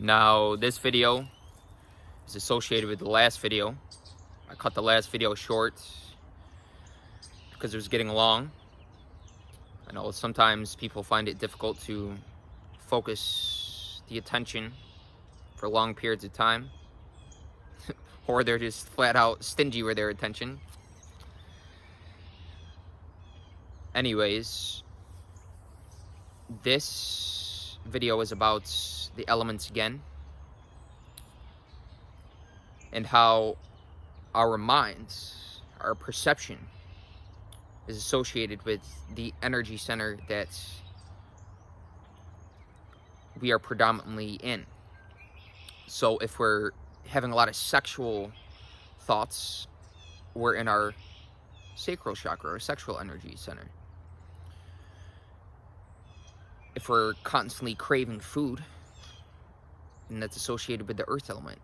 Now, this video is associated with the last video. I cut the last video short because it was getting long. I know sometimes people find it difficult to focus the attention for long periods of time, or they're just flat out stingy with their attention. Anyways, this video is about the elements again, and how our minds, our perception, is associated with the energy center that we are predominantly in. So if we're having a lot of sexual thoughts, we're in our sacral chakra, or sexual energy center. If we're constantly craving food, and that's associated with the earth element,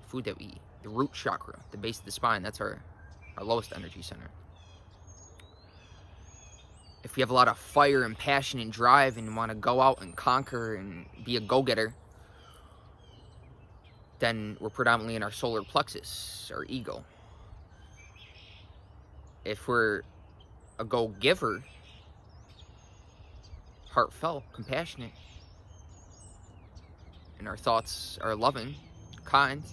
food that we eat, the root chakra, the base of the spine, that's our lowest energy center. If we have a lot of fire and passion and drive and want to go out and conquer and be a go-getter, then we're predominantly in our solar plexus, our ego. If we're a go-giver, heartfelt, compassionate, and our thoughts are loving, kind,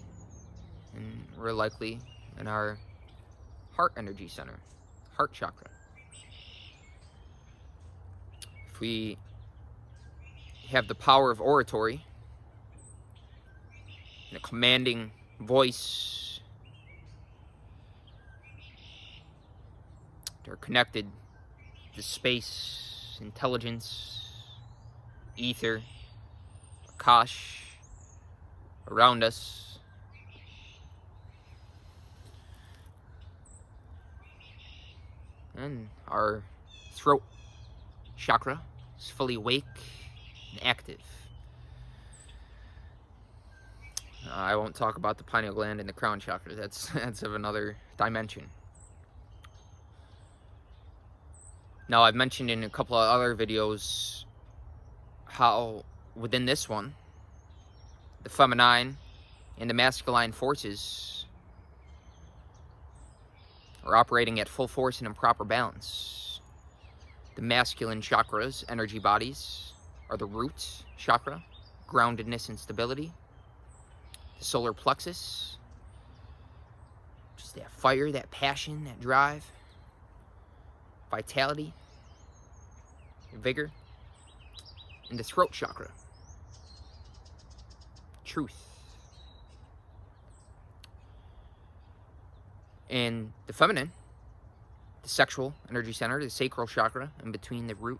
and we're likely in our heart energy center, heart chakra. If we have the power of oratory, and a commanding voice, they're connected to space, intelligence, ether, Akash, around us. And our throat chakra is fully awake and active. I won't talk about the pineal gland and the crown chakra. That's of another dimension. Now, I've mentioned in a couple of other videos how within this one, the feminine and the masculine forces are operating at full force and in proper balance. The masculine chakras, energy bodies, are the root chakra, groundedness and stability. The solar plexus, just that fire, that passion, that drive, vitality, vigor. And the throat chakra, truth. And the feminine, the sexual energy center, the sacral chakra, in between the root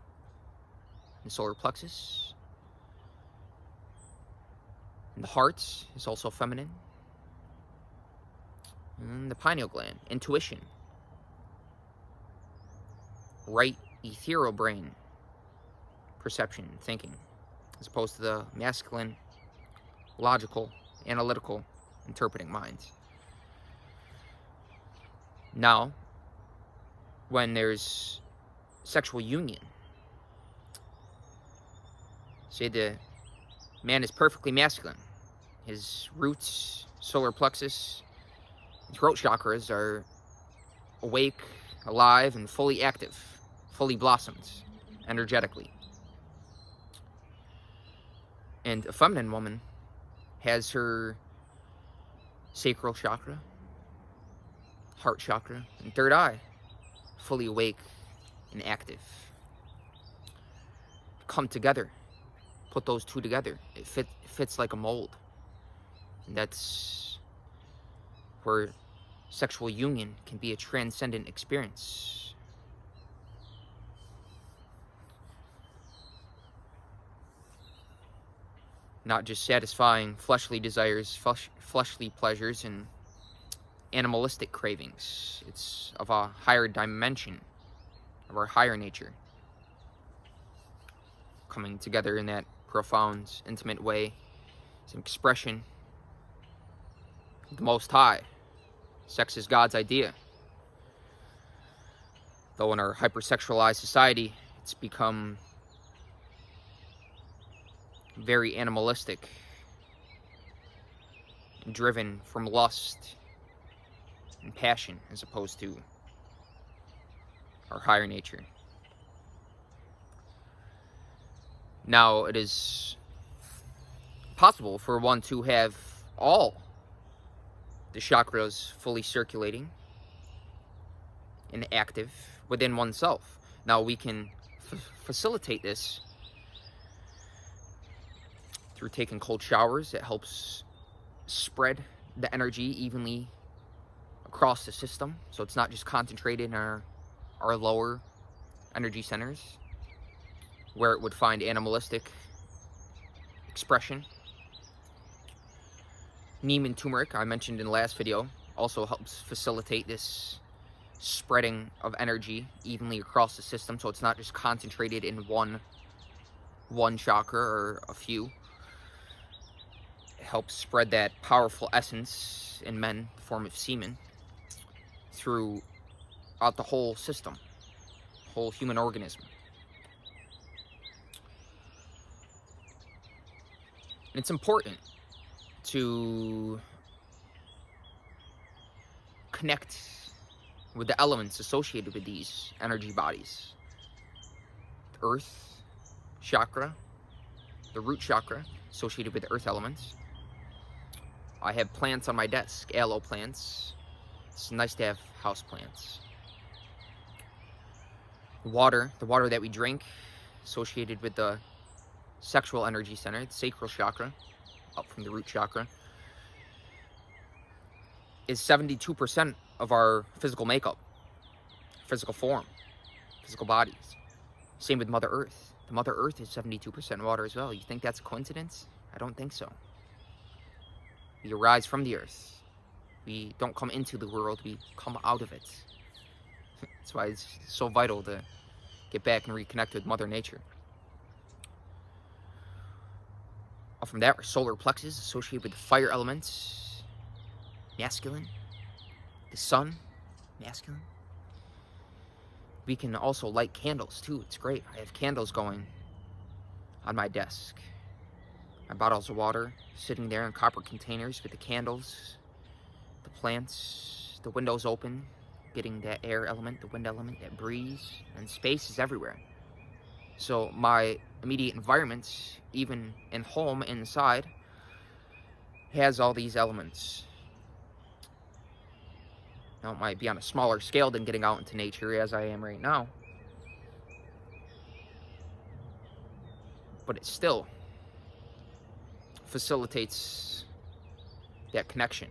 and solar plexus. And the heart is also feminine. And the pineal gland, intuition. Right ethereal brain, perception, thinking, as opposed to the masculine, logical, analytical, interpreting minds. Now, when there's sexual union, say the man is perfectly masculine, his roots, solar plexus, and throat chakras are awake, alive, and fully active, fully blossomed, energetically. And a feminine woman has her sacral chakra, heart chakra, and third eye fully awake and active. Come together. Put those two together. It fits like a mold. And that's where sexual union can be a transcendent experience. Not just satisfying fleshly desires, fleshly pleasures, and animalistic cravings. It's of a higher dimension, of our higher nature, coming together in that profound, intimate way. It's an expression of the Most High. Sex is God's idea. Though in our hypersexualized society, it's become very animalistic driven from lust and passion as opposed to our higher nature. Now, it is possible for one to have all the chakras fully circulating and active within oneself. Now, we can facilitate this through taking cold showers. It helps spread the energy evenly across the system, so it's not just concentrated in our lower energy centers, where it would find animalistic expression. Neem and turmeric, I mentioned in the last video, also helps facilitate this spreading of energy evenly across the system, so it's not just concentrated in one chakra or a few. It helps spread that powerful essence in men, the form of semen, throughout the whole system, whole human organism. And it's important to connect with the elements associated with these energy bodies. The earth chakra, the root chakra, associated with the earth elements. I have plants on my desk, aloe plants. It's nice to have house plants. Water, the water that we drink, associated with the sexual energy center, the sacral chakra, up from the root chakra, is 72% of our physical makeup, physical form, physical bodies. Same with Mother Earth. The Mother Earth is 72% water as well. You think that's a coincidence? I don't think so. We arise from the earth. We don't come into the world, we come out of it. That's why it's so vital to get back and reconnect with Mother Nature. From that, our solar plexus, associated with the fire elements, masculine. The sun, masculine. We can also light candles too. It's great. I have candles going on my desk. My bottles of water sitting there in copper containers with the candles, the plants, the windows open, getting that air element, the wind element, that breeze, and space is everywhere. So my immediate environment, even in home, inside, has all these elements. Now, it might be on a smaller scale than getting out into nature as I am right now, but it still facilitates that connection.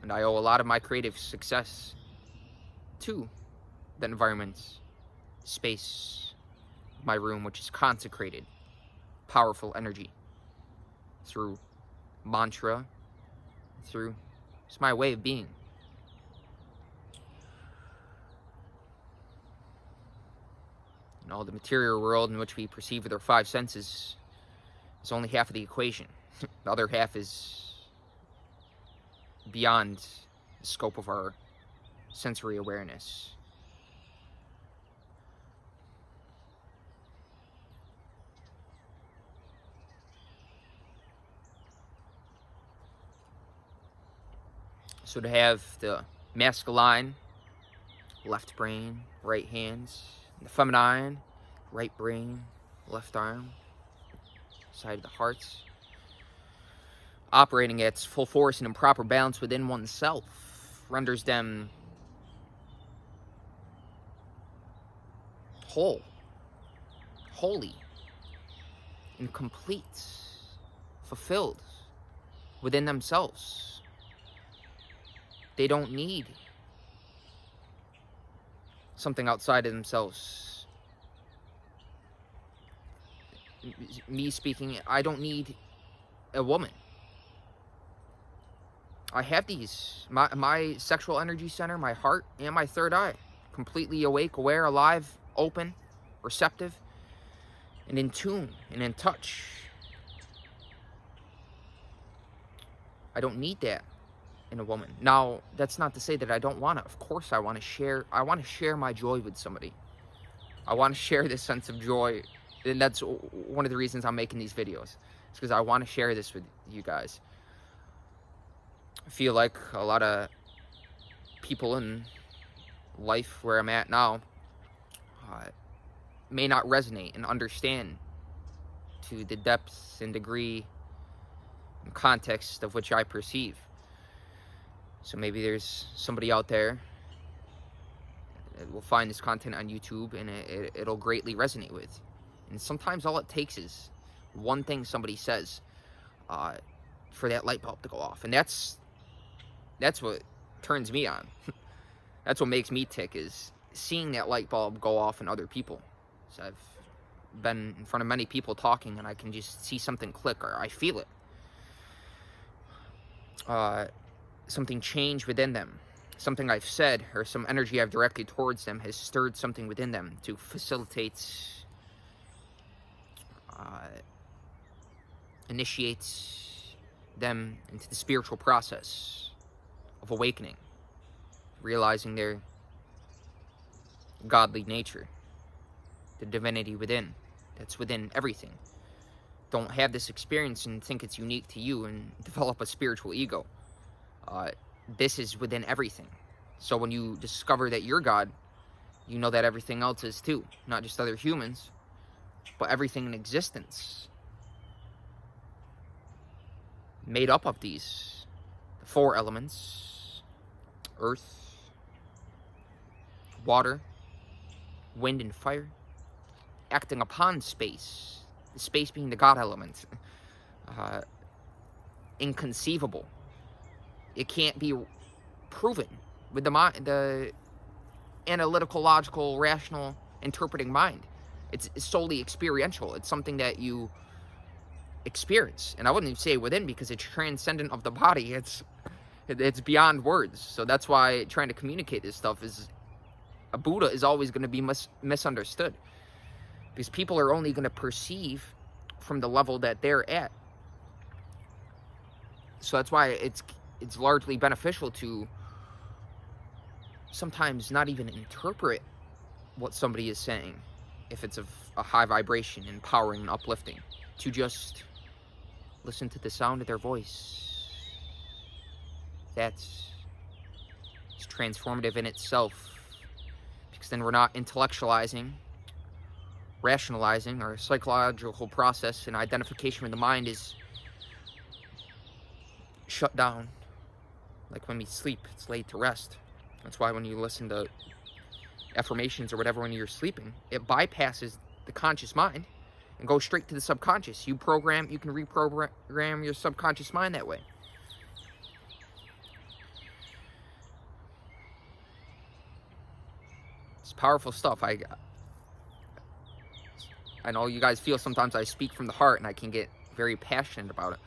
And I owe a lot of my creative success to the environment, space, my room, which is consecrated, powerful energy through mantra, it's my way of being. You know, the material world in which we perceive with our five senses is only half of the equation. The other half is beyond the scope of our sensory awareness. So to have the masculine, left brain, right hands, the feminine, right brain, left arm, side of the hearts, operating at its full force and in proper balance within oneself, renders them whole, holy, and complete, fulfilled within themselves. They don't need something outside of themselves. Me speaking, I don't need a woman. I have these, my sexual energy center, my heart, and my third eye, completely awake, aware, alive, open, receptive, and in tune, and in touch. I don't need that in a woman. Now, that's not to say that I don't want to. Of course I want to share my joy with somebody. I want to share this sense of joy, and that's one of the reasons I'm making these videos. It's because I want to share this with you guys. I feel like a lot of people in life where I'm at now may not resonate and understand to the depths and degree and context of which I perceive. So maybe there's somebody out there that will find this content on YouTube and it'll greatly resonate with. And sometimes all it takes is one thing somebody says for that light bulb to go off. And that's what turns me on. That's what makes me tick, is seeing that light bulb go off in other people. So I've been in front of many people talking and I can just see something click, or I feel it. Something change within them. Something I've said or some energy I've directed towards them has stirred something within them to facilitate, initiate them into the spiritual process of awakening, realizing their godly nature, the divinity within, that's within everything. Don't have this experience and think it's unique to you and develop a spiritual ego. This is within everything. So when you discover that you're God, you know that everything else is too. Not just other humans, but everything in existence. Made up of these. The 4 elements. Earth, water, wind, and fire. Acting upon space. The space being the God element. Inconceivable. It can't be proven with the mind, the analytical, logical, rational, interpreting mind. It's solely experiential. It's something that you experience. And I wouldn't even say within, because it's transcendent of the body. It's beyond words. So that's why trying to communicate this stuff is, a Buddha is always going to be misunderstood. Because people are only going to perceive from the level that they're at. So that's why it's largely beneficial to sometimes not even interpret what somebody is saying if it's of a high vibration, empowering, and uplifting. To just listen to the sound of their voice. It's transformative in itself. Because then we're not intellectualizing, rationalizing. Our psychological process and identification with the mind is shut down. Like when we sleep, it's laid to rest. That's why when you listen to affirmations or whatever when you're sleeping, it bypasses the conscious mind and goes straight to the subconscious. You can reprogram your subconscious mind that way. It's powerful stuff. I know you guys feel sometimes I speak from the heart and I can get very passionate about it.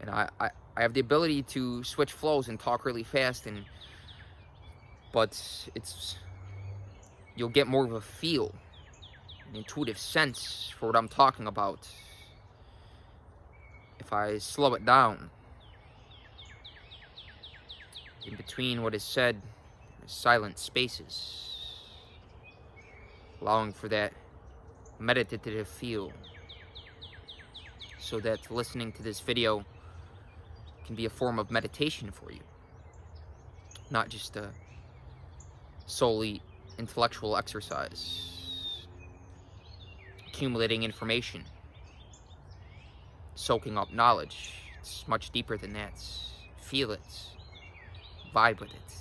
And I have the ability to switch flows and talk really fast, but you'll get more of a feel, an intuitive sense for what I'm talking about if I slow it down. In between what is said, there's silent spaces, allowing for that meditative feel, so that listening to this video can be a form of meditation for you, not just a solely intellectual exercise. Accumulating information, soaking up knowledge. It's much deeper than that. Feel it, vibe with it,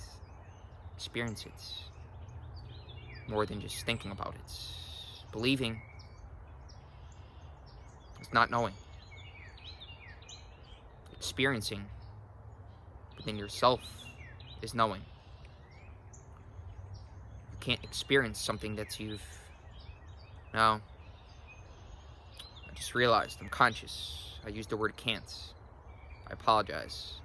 experience it, more than just thinking about it. Believing is not knowing. Experiencing within yourself is knowing. You can't experience something that you've... No. I just realized I'm conscious. I used the word can't. I apologize.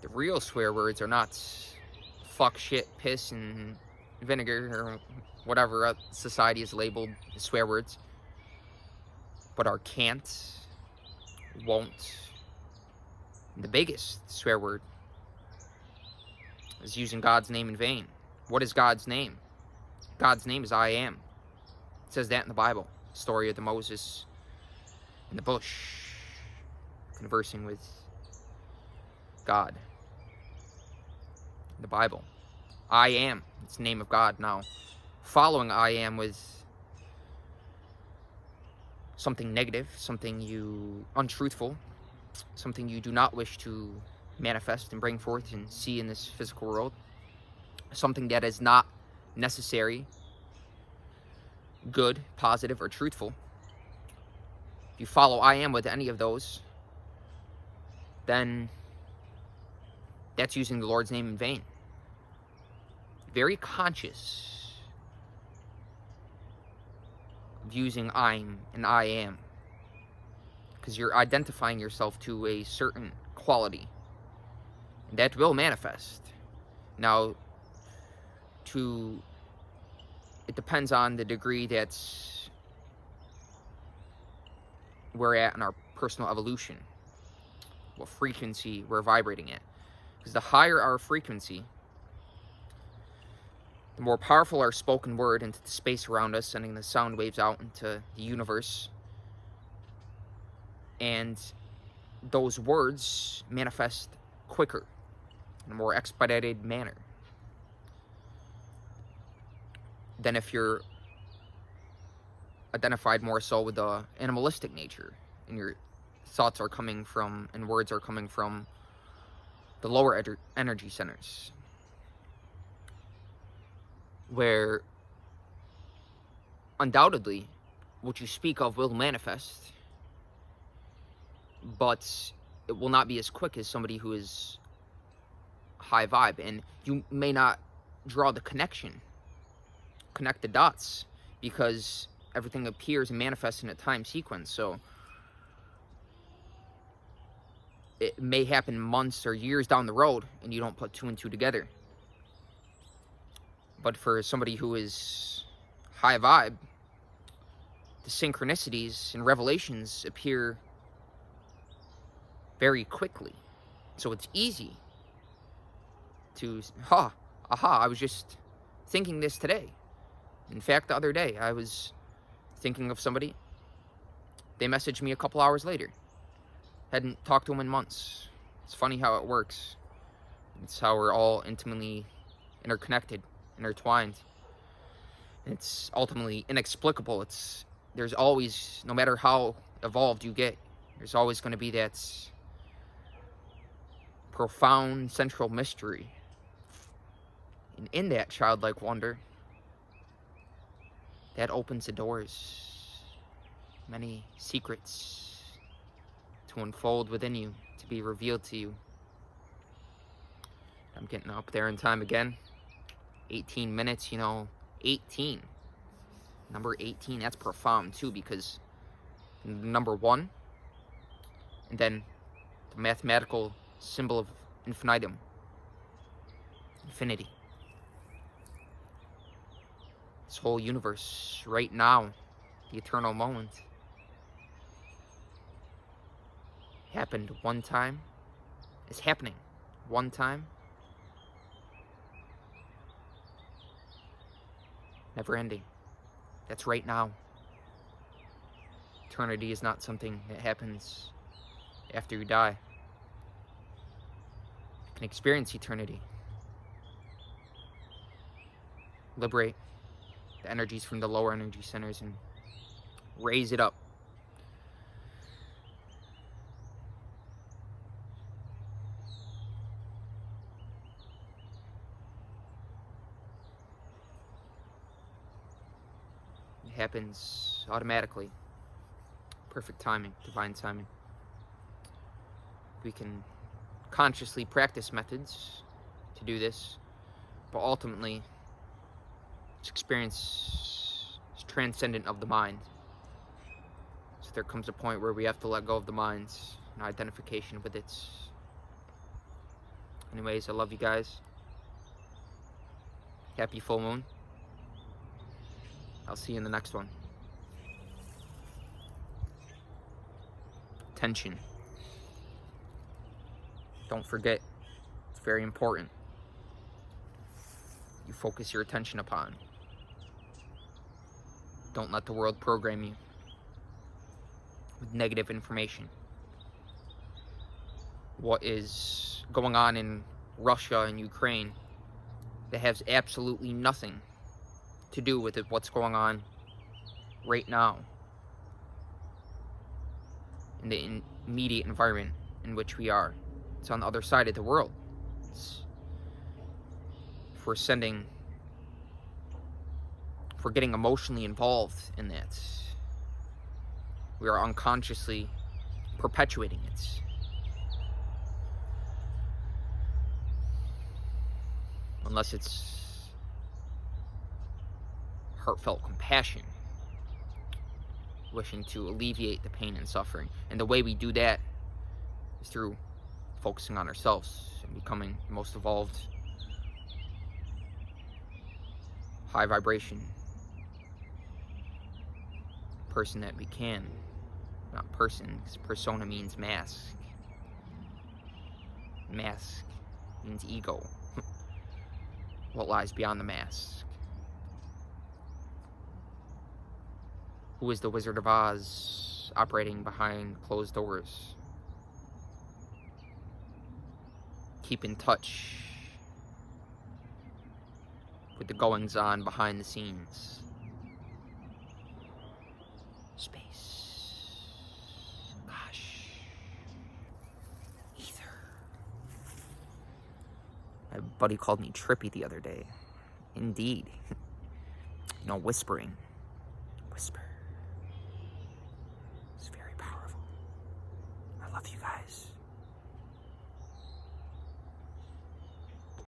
The real swear words are not fuck, shit, piss, and vinegar, or whatever society has labeled as swear words. But our can't, won't. And the biggest swear word is using God's name in vain. What is God's name? God's name is I am. It says that in the Bible. The story of the Moses in the bush. conversing with God. The Bible. I am. It's the name of God. Now, following I am with something negative, something untruthful, something you do not wish to manifest and bring forth and see in this physical world, something that is not necessary, good, positive, or truthful. If you follow I am with any of those, then that's using the Lord's name in vain. Very conscious of using I'm and I am, because you're identifying yourself to a certain quality, and that will manifest. Now, it depends on the degree that's we're at in our personal evolution, what frequency we're vibrating at. Because the higher our frequency, the more powerful our spoken word into the space around us, sending the sound waves out into the universe. And those words manifest quicker, in a more expedited manner, than if you're identified more so with the animalistic nature, and your thoughts are coming from, and words are coming from, the lower energy centers, where undoubtedly what you speak of will manifest, but it will not be as quick as somebody who is high vibe, and you may not draw the connect the dots, because everything appears and manifests in a time sequence. So it may happen months or years down the road, and you don't put two and two together. But for somebody who is high vibe, the synchronicities and revelations appear very quickly. So it's easy to, I was just thinking this today. In fact, the other day, I was thinking of somebody. They messaged me a couple hours later. Hadn't talked to them in months. It's funny how it works. It's how we're all intimately interconnected, intertwined. It's ultimately inexplicable. There's always, no matter how evolved you get, there's always going to be that profound central mystery. And in that childlike wonder, that opens the doors, many secrets to unfold within you, to be revealed to you. I'm getting up there in time again. 18 minutes, 18. Number 18, that's profound too, because number 1, and then the mathematical symbol of infinitum, infinity. This whole universe, right now, the eternal moment, happened one time, is happening one time, never ending. That's right now. Eternity is not something that happens after you die. You can experience eternity. Liberate the energies from the lower energy centers and raise it up. It happens automatically. Perfect timing, divine timing. We can consciously practice methods to do this, but ultimately this experience is transcendent of the mind. So there comes a point where we have to let go of the mind's identification with its. Anyways, I love you guys. Happy full moon. I'll see you in the next one. Tension. Don't forget, it's very important. You focus your attention upon. Don't let the world program you with negative information. what is going on in Russia and Ukraine that has absolutely nothing to do with what's going on right now in the immediate environment in which we are. It's on the other side of the world. If we're getting emotionally involved in that, we are unconsciously perpetuating it. Unless it's heartfelt compassion, wishing to alleviate the pain and suffering. And the way we do that is through focusing on ourselves and becoming the most evolved, high vibration person that we can. Not person, because persona means mask. Mask means ego. What lies beyond the mask? Who is the Wizard of Oz operating behind closed doors? Keep in touch with the goings-on behind the scenes. Space. Gosh. Ether. My buddy called me trippy the other day. Indeed. You know, whispering. Whisper. It's very powerful. I love you guys.